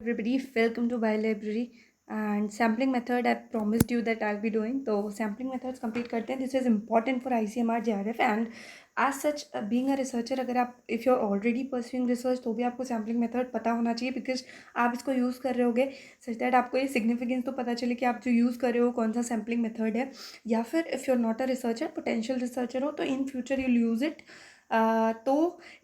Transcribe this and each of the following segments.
Everybody, welcome to Biolibrary and sampling method. I promised you that I'll be doing. तो sampling methods complete करते हैं. This is important for ICMR JRF and as such being a researcher, अगर आप if you're already pursuing research तो भी आपको sampling method पता होना चाहिए because आप इसको यूज़ कर रहे होगे such that आपको ये significance तो पता चले कि आप जो यूज़ कर रहे हो कौन सा sampling method है, या फिर if you're not a researcher, potential researcher हो तो in future you'll use it. तो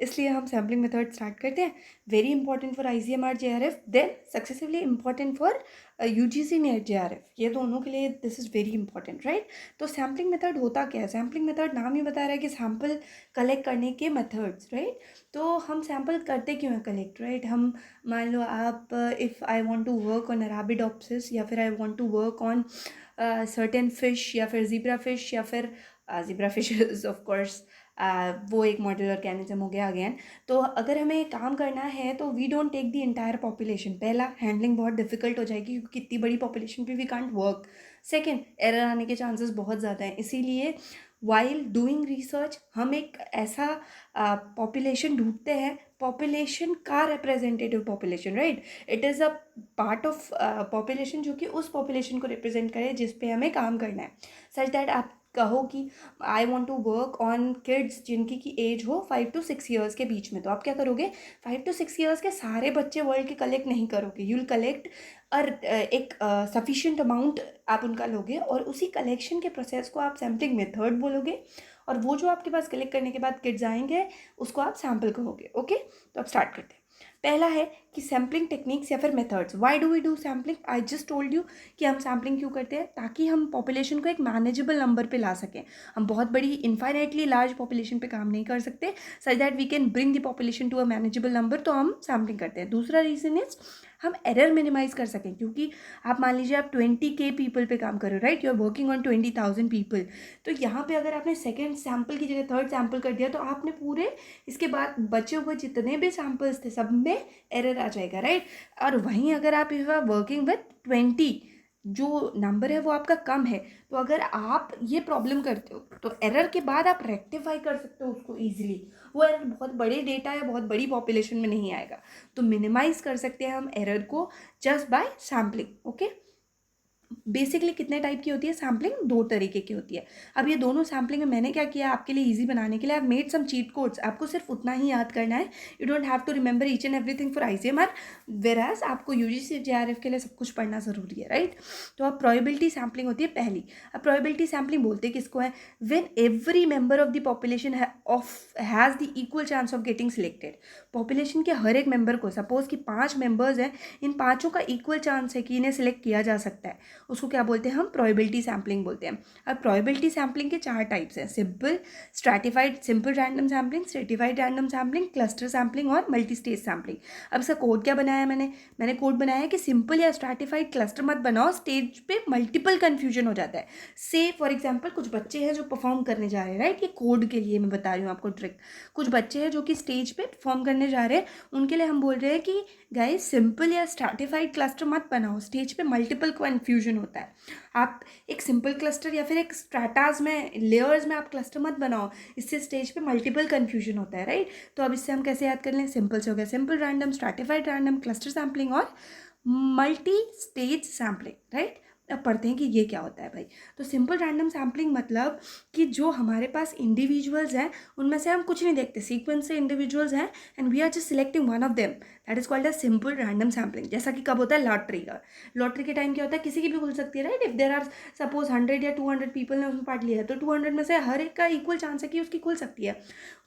इसलिए हम सैम्पलिंग मेथड स्टार्ट करते हैं. Very important for ICMR JRF, then successively important for UGC NET JRF. ये दोनों के लिए this is very important, right. तो सैम्पलिंग मेथड होता क्या है? सैम्पलिंग मेथड नाम ही बता रहा है कि सैम्पल कलेक्ट करने के मेथड्स, राइट. तो हम सैम्पल करते क्यों हैं कलेक्ट, राइट. हम मान लो आप if I want to work on Arabidopsis या फिर I want to work on certain fish या फिर ज़ीब्रा फिश या फिर ज़ीब्रा फिश ऑफ कोर्स वो एक मॉडल ऑर्गेनिज्म हो गया अगेन. तो अगर हमें काम करना है तो we don't take the entire population. पहला, हैंडलिंग बहुत डिफिकल्ट हो जाएगी क्योंकि इतनी बड़ी पॉपुलेशन पे we can't work. Second, error आने के चांसेस बहुत ज़्यादा हैं. इसीलिए वाइल डूइंग रिसर्च हम एक ऐसा पॉपुलेशन ढूंढते हैं, पॉपुलेशन का representative population, right. It is a part of population जो कि उस पॉपुलेशन को रिप्रेजेंट करे जिस पे हमें काम करना है. सच दैट आप कहो कि I want to work on kids जिनकी की एज हो 5 to 6 ईयर्स के बीच में. तो आप क्या करोगे? 5 to 6 ईयर्स के सारे बच्चे वर्ल्ड के कलेक्ट नहीं करोगे. यू विल कलेक्ट एक सफिशिएंट अमाउंट आप उनका लोगे और उसी कलेक्शन के प्रोसेस को आप सैम्पलिंग मेथड बोलोगे और वो जो आपके पास कलेक्ट करने के बाद किड्स आएंगे उसको आप सैम्पल कहोगे. ओके, तो अब स्टार्ट करते हैं. पहला है कि सैम्पलिंग टेक्निक्स या फिर methods. Why do we do sampling? I just told you कि हम सैम्पलिंग क्यों करते हैं, ताकि हम पॉपुलेशन को एक मैनेजेबल नंबर पे ला सकें. हम बहुत बड़ी इनफाइनाइटली लार्ज पॉपुलेशन पे काम नहीं कर सकते. Such that we can bring the population to a manageable number, तो हम सैम्पलिंग करते हैं. दूसरा रीज़न इज हम एरर मिनिमाइज कर सकें, क्योंकि आप मान लीजिए आप 20K पीपल पे काम कर रहे हो, right. You are working on 20,000 people. तो यहाँ पे अगर आपने सेकेंड सैम्पल की जगह थर्ड सैम्पल कर दिया तो आपने पूरे इसके बाद बचे हुए जितने भी सैम्पल्स थे सब में एरर आ जाएगा, राइट. और वहीं अगर आप इफ आर वर्किंग विथ 20, जो नंबर है वो आपका कम है, तो अगर आप ये प्रॉब्लम करते हो तो एरर के बाद आप रेक्टिफाई कर सकते हो उसको ईजिली. वो एरर बहुत बड़े डेटा या बहुत बड़ी पॉपुलेशन में नहीं आएगा, तो मिनिमाइज कर सकते हैं हम एरर को just by sampling. Okay, basically कितने टाइप की होती है सैम्पलिंग? 2 तरीके की होती है. अब ये दोनों सैम्पलिंग में मैंने क्या किया आपके लिए इजी बनाने के लिए, I made some cheat codes. आपको सिर्फ उतना ही याद करना है. You don't have to remember each and everything for ICMR, whereas आपको UGC JRF के लिए सब कुछ पढ़ना ज़रूरी है, राइट. तो अब प्रोबेबिलिटी सैम्पलिंग होती है पहली. अब प्रोबेबिलिटी सैम्पलिंग बोलते किसको है? When every member of the population has the equal chance of getting selected. Population के हर एक मेंबर को, सपोज कि 5 मेंबर्स हैं, इन पाँचों का इक्वल चांस है कि इन्हें सिलेक्ट किया जा सकता है. उसको क्या बोलते हैं? हम प्रोबेबिलिटी सैम्पलिंग बोलते हैं. अब प्रोबेबिलिटी सैम्पलिंग के 4 टाइप्स हैं: simple, stratified, simple random sampling, stratified random sampling, cluster sampling और मल्टी स्टेज सैम्पलिंग. अब इसका कोड क्या बनाया मैंने कोड बनाया है कि सिंपल या स्ट्रैटिफाइड क्लस्टर मत बनाओ, स्टेज पे मल्टीपल कन्फ्यूजन हो जाता है. से फॉर एग्जाम्पल कुछ बच्चे हैं जो परफॉर्म करने जा रहे हैं, राइट. ये कोड के लिए मैं बता रही हूँ आपको ट्रिक. कुछ बच्चे हैं जो कि स्टेज पे परफॉर्म करने जा रहे हैं, उनके लिए हम बोल रहे हैं कि गाइस सिंपल या स्ट्रैटिफाइड क्लस्टर मत बनाओ, स्टेज पे मल्टीपल कन्फ्यूजन होता है. आप एक सिंपल क्लस्टर या फिर एक स्ट्रैटाज में, लेयर्स में आप क्लस्टर मत बनाओ, इससे स्टेज पे मल्टीपल कन्फ्यूजन होता है, राइट. तो अब इससे हम कैसे याद कर लें? सिंपल से हो गया simple random, stratified random, cluster sampling और मल्टी स्टेज सैम्पलिंग, राइट. अब पढ़ते हैं कि ये क्या होता है भाई. तो सिंपल रैंडम सैम्पलिंग मतलब कि जो हमारे पास इंडिविजुअल्स हैं उनमें से हम कुछ नहीं देखते, सीक्वेंस से इंडिविजुअल्स हैं and we are just selecting one of them. That is called a simple random sampling. जैसा कि कब होता है? लॉटरी का. लॉटरी के टाइम क्या होता है? किसी की भी खुल सकती है, right. If there are suppose 100 या 200 पीपल ने उसमें पार्ट लिया है तो 200 में से हर एक का इक्वल चांस है कि उसकी खुल सकती है.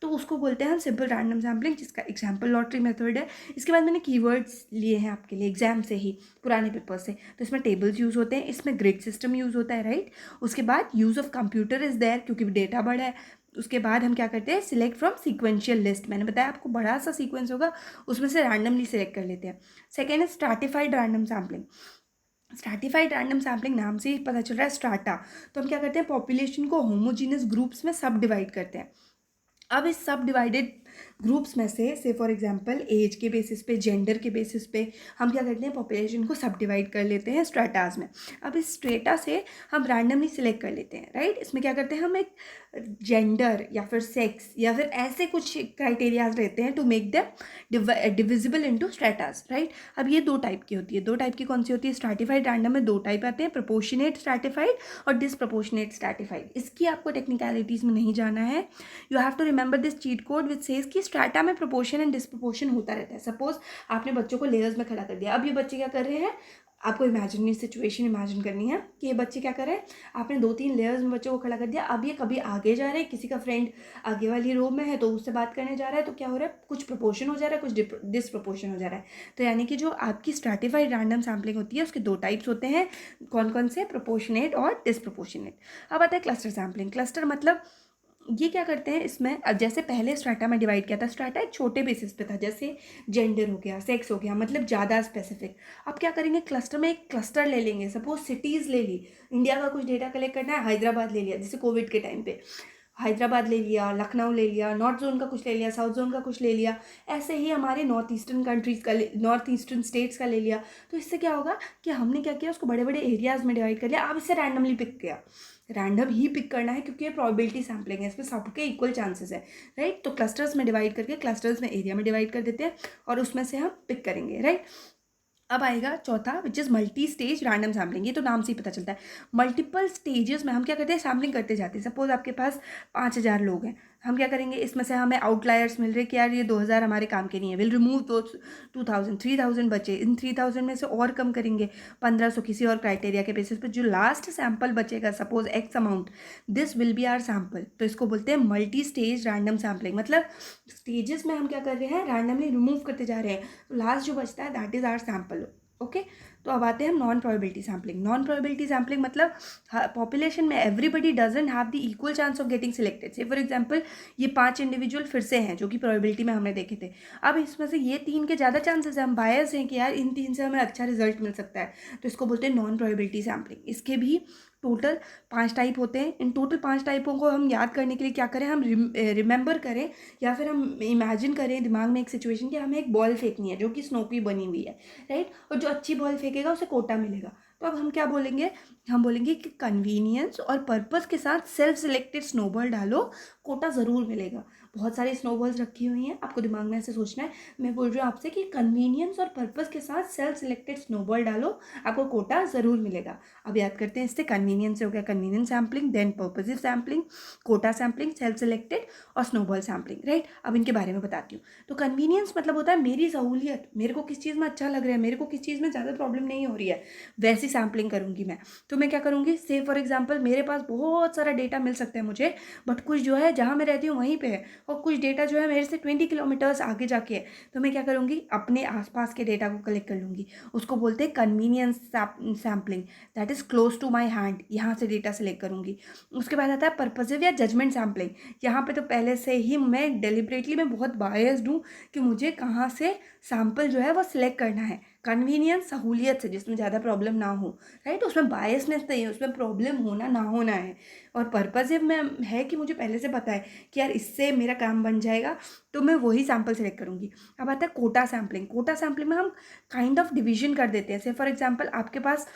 तो उसको बोलते हैं हम सिंपल रैंडम सैम्पलिंग, जिसका एग्जाम्पल लॉटरी मेथड है. इसके बाद मैंने कीवर्ड्स लिए हैं आपके लिए एग्जाम से ही, पुराने पेपर से. तो इसमें टेबल्स यूज़ होते हैं, इसमें ग्रिड सिस्टम यूज़ होता है, राइट. उसके बाद use of computer is there क्योंकि डेटा बड़ा है. उसके बाद हम क्या करते हैं? Select from sequential list. मैंने बताया आपको बड़ा सा सीक्वेंस होगा, उसमें से रैंडमली सिलेक्ट कर लेते हैं. सेकेंड है stratified random sampling. Stratified random sampling नाम से ही पता चल रहा है स्ट्राटा. तो हम क्या करते हैं? पॉपुलेशन को होमोजीनियस ग्रुप्स में सब डिवाइड करते हैं. अब इस सब डिवाइडेड ग्रुप्स में से फॉर एग्जांपल एज के बेसिस पे, जेंडर के बेसिस पे हम क्या करते हैं, पॉपुलेशन को सब डिवाइड कर लेते हैं स्ट्रेटास में। अब इस स्ट्रेटा से हम रैंडमली सिलेक्ट कर लेते हैं, राइट। इसमें क्या करते हैं, हम एक जेंडर या फिर सेक्स या फिर ऐसे कुछ क्राइटेरियाज रहते हैं to make them divisible into stratas, right. अब ये दो टाइप की होती है। दो टाइप की कौन सी होती है, स्ट्रैटिफाइड रैंडम में दो टाइप आते हैं, प्रोपोर्शनेट स्ट्रैटिफाइड और डिसप्रोपोर्शनेट स्ट्रैटिफाइड। इसकी आपको टेक्निकलिटीज़ में नहीं जाना है। You have to remember this cheat code which says कि स्ट्रैटा में प्रोपोर्शन एंड डिसप्रोपोर्शन होता रहता है। सपोज आपने बच्चों को लेयर्स में खड़ा कर दिया। अब ये बच्चे क्या कर रहे हैं, आपको इमेजिनरी सिचुएशन इमेजिन करनी है कि ये बच्चे क्या कर रहे हैं, आपने 2-3 लेयर्स में बच्चों को खड़ा कर दिया। अब ये कभी आगे जा रहे हैं, किसी का फ्रेंड आगे वाली रो में है तो उससे बात करने जा रहा है, तो क्या हो रहा है, कुछ प्रोपोर्शन हो जा रहा है, कुछ डिसप्रोपोर्शन हो जा रहा है। तो यानी कि जो आपकी स्ट्रैटिफाइड रैंडम सैम्पलिंग होती है उसके दो टाइप्स होते हैं। कौन कौन से, प्रोपोर्शनेट और डिसप्रोपोर्शनेट। अब आता है क्लस्टर सैम्पलिंग। क्लस्टर मतलब ये क्या करते हैं इसमें, अब जैसे पहले स्ट्रैटा में डिवाइड किया था, स्ट्रैटा एक छोटे बेसिस पे था, जैसे जेंडर हो गया, सेक्स हो गया, मतलब ज़्यादा स्पेसिफिक। अब क्या करेंगे, क्लस्टर में एक क्लस्टर ले लेंगे। सपोज सिटीज़ ले ली, इंडिया का कुछ डेटा कलेक्ट करना है, हैदराबाद ले लिया, जैसे कोविड के टाइम पे हैदराबाद ले लिया, लखनऊ ले लिया, नॉर्थ जोन का कुछ ले लिया, साउथ जोन का कुछ ले लिया, ऐसे ही हमारे नॉर्थ ईस्टर्न कंट्रीज़ का, नॉर्थ ईस्टर्न स्टेट्स का ले लिया। तो इससे क्या होगा कि हमने क्या किया, उसको बड़े बड़े एरियाज़ में डिवाइड कर लिया। अब इसे रैंडमली पिक किया, रैंडम ही पिक करना है क्योंकि ये प्रोबेबिलिटी सैम्पलिंग है, इसमें सबके इक्वल चांसेस है, राइट। तो क्लस्टर्स में डिवाइड करके, क्लस्टर्स में एरिया में डिवाइड कर देते हैं और उसमें से हम पिक करेंगे, राइट। अब आएगा चौथा which is multi stage random sampling. ये तो नाम से ही पता चलता है। मल्टीपल स्टेजेस में हम क्या करते हैं, सैम्पलिंग करते जाते हैं। सपोज आपके पास 5,000 लोग हैं, हम क्या करेंगे, इसमें से हमें आउटलायर्स मिल रहे कि यार ये 2,000 हमारे काम के नहीं है, विल रिमूव दो 2,000, 3,000 बचे, इन 3,000 में से और कम करेंगे 1,500 किसी और क्राइटेरिया के बेसिस पे। जो लास्ट सैम्पल बचेगा, suppose X amount, this will be our sample. तो इसको बोलते हैं मल्टी स्टेज रैंडम सैम्पलिंग। मतलब स्टेजेस में हम क्या कर रहे हैं, रैंडमली रिमूव करते जा रहे हैं, तो लास्ट जो बचता है that is our sample, okay. तो अब आते हैं हम non probability sampling. Non probability sampling मतलब पॉपुलेशन में everybody doesn't have the equal chance of getting selected. Say for example ये 5 इंडिविजुअल फिर से हैं जो कि प्रोबेबिलिटी में हमने देखे थे। अब इसमें से ये 3 के ज़्यादा चांसेस हैं, हम बायस हैं कि यार इन 3 से हमें अच्छा रिजल्ट मिल सकता है, तो इसको बोलते हैं नॉन प्रोबेबिलिटी सैम्पलिंग। इसके भी टोटल 5 टाइप होते हैं। इन टोटल 5 टाइपों को हम याद करने के लिए क्या करें, हम रिमेंबर करें या फिर हम इमेजिन करें दिमाग में एक सिचुएशन कि हमें एक बॉल फेंकनी है जो कि स्नो की बनी हुई है, राइट। और जो अच्छी बॉल फेंकेगा उसे कोटा मिलेगा। तो अब हम क्या बोलेंगे, हम बोलेंगे कि कन्वीनियंस और पर्पस के साथ सेल्फ सिलेक्टेड स्नोबॉल डालो, कोटा ज़रूर मिलेगा। बहुत सारी स्नोबॉल्स रखी हुई हैं, आपको दिमाग में ऐसे सोचना है। मैं बोल रही हूँ आपसे कि कन्वीनियंस और पर्पस के साथ सेल्फ सिलेक्टेड स्नोबॉल डालो, आपको कोटा ज़रूर मिलेगा। अब याद करते हैं इससे, कन्वीनियंस से हो गया convenience sampling, then purposive sampling, quota sampling, self selected और स्नोबॉल सैम्पलिंग, राइट। अब इनके बारे में बताती हूँ। तो कन्वीनियंस मतलब होता है मेरी सहूलियत, मेरे को किस चीज़ में अच्छा लग रहा है, मेरे को किस चीज़ में ज़्यादा प्रॉब्लम नहीं हो रही है, वैसी सैम्पलिंग करूँगी मैं। तो मैं क्या करूँगी, से फॉर एग्जांपल मेरे पास बहुत सारा डेटा मिल सकता है मुझे, बट कुछ जो है जहाँ मैं रहती हूँ वहीं पे है, और कुछ डेटा जो है मेरे से 20 किलोमीटर्स आगे जाके है। तो मैं क्या करूँगी, अपने आसपास के डेटा को कलेक्ट कर लूँगी। उसको बोलते हैं convenience sampling, that is close to my hand, यहाँ से डेटा सेलेक्ट करूँगी। उसके बाद आता है पर्पसिव या जजमेंट सैम्पलिंग। यहाँ पे तो पहले से ही मैं डेलिबरेटली मैं बहुत बायस्ड हूँ कि मुझे कहाँ से सैम्पल जो है वो सिलेक्ट करना है। कन्वीनियंस सहूलियत से, जिसमें ज़्यादा प्रॉब्लम ना हो, राइट। उसमें बायसनेस नहीं है, उसमें प्रॉब्लम होना ना होना है। और पर्पसिव में है कि मुझे पहले से पता है कि यार इससे मेरा काम बन जाएगा, तो मैं वही सैम्पल सेलेक्ट करूँगी। अब आता है कोटा सैम्पलिंग। कोटा सैम्पलिंग में हम काइंड ऑफ डिवीजन कर देते हैं। से फॉर एग्जाम्पल आपके पास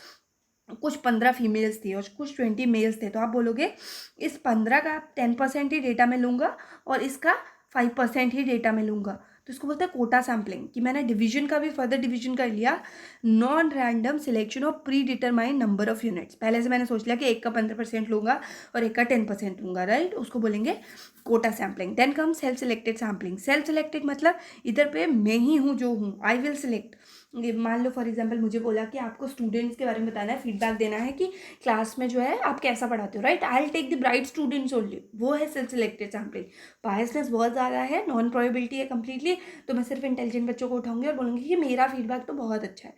कुछ 15 फीमेल्स थी और कुछ 20 मेल्स थे, तो आप बोलोगे इस 15 का 10% ही डेटा मैं लूँगा और इसका 5% ही डेटा मैं लूँगा। तो इसको बोलते हैं कोटा सैम्पलिंग, कि मैंने डिवीजन का भी फर्दर डिवीजन कर लिया। Non random selection of pre determined number of units. पहले से मैंने सोच लिया कि एक का 15% लूँगा और एक का 10% लूँगा, राइट। उसको बोलेंगे quota sampling. Then come self selected sampling. Self selected मतलब इधर पे मैं ही हूँ जो हूँ, आई विल सिलेक्ट। मान लो फॉर एग्जांपल मुझे बोला कि आपको स्टूडेंट्स के बारे में बताना है, फीडबैक देना है कि क्लास में जो है आप कैसा पढ़ाते हो, right. I will take the bright students only, वो है सेल्फ सिलेक्टेड सैम्पलिंग। बायसनेस बहुत ज़्यादा है, नॉन प्रोबेबिलिटी है कम्प्लीटली, तो मैं सिर्फ इंटेलिजेंट बच्चों को उठाऊंगी और बोलूँगी कि मेरा फीडबैक तो बहुत अच्छा है,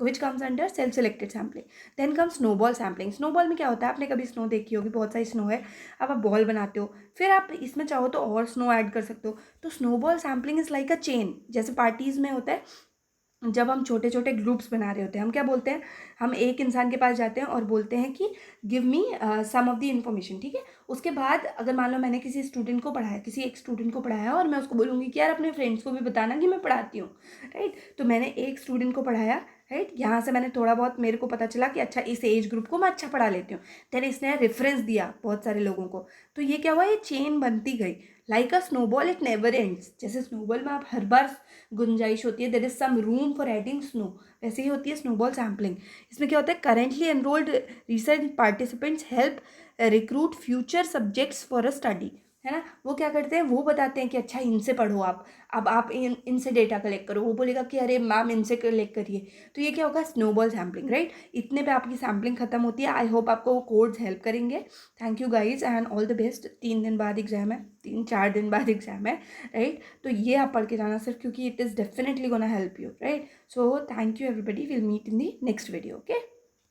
which comes under self selected sampling. Then come snowball sampling. Snowball में क्या होता है, आपने कभी स्नो देखी होगी, बहुत सारी स्नो है, अब आप बॉल बनाते हो, फिर आप इसमें चाहो तो और स्नो ऐड कर सकते हो। तो snowball sampling is like a chain, जैसे पार्टीज़ में होता है जब हम छोटे छोटे ग्रुप्स बना रहे होते हैं, हम क्या बोलते हैं, हम एक इंसान के पास जाते हैं और बोलते हैं कि give me some of the information, ठीक है। उसके बाद अगर मान लो मैंने किसी स्टूडेंट को पढ़ाया, किसी एक स्टूडेंट को पढ़ाया, और मैं उसको बोलूँगी कि यार अपने फ्रेंड्स को भी बताना कि मैं पढ़ाती हूँ, राइट। तो मैंने एक स्टूडेंट को पढ़ाया, राइट, यहाँ से मैंने थोड़ा बहुत, मेरे को पता चला कि अच्छा इस एज ग्रुप को मैं अच्छा पढ़ा लेती हूँ, देन इसने रेफरेंस दिया बहुत सारे लोगों को, तो ये क्या हुआ, ये चेन बनती गई। Like a snowball, it never ends. जैसे स्नोबॉल में आप हर बार गुंजाइश होती है, there is some room for adding snow, वैसे ही होती है स्नोबॉल सैम्पलिंग। इसमें क्या होता है, currently enrolled research participants help recruit future subjects for a study, है ना। वो क्या करते हैं, वो बताते हैं कि अच्छा इनसे पढ़ो आप, अब आप इनसे डेटा कलेक्ट करो, वो बोलेगा कि अरे मैम इनसे कलेक्ट करिए। तो ये क्या होगा, स्नोबॉल सैम्पलिंग, राइट। इतने पे आपकी सैम्पलिंग खत्म होती है। आई होप आपको वो कोड्स हेल्प करेंगे। Thank you guys and all the best. 3 दिन बाद एग्जाम है, 3-4 दिन बाद एग्जाम है, राइट। तो ये आप पढ़ के जाना सिर्फ, क्योंकि it is definitely gonna help you, right. So thank you everybody, will meet in the next video, okay.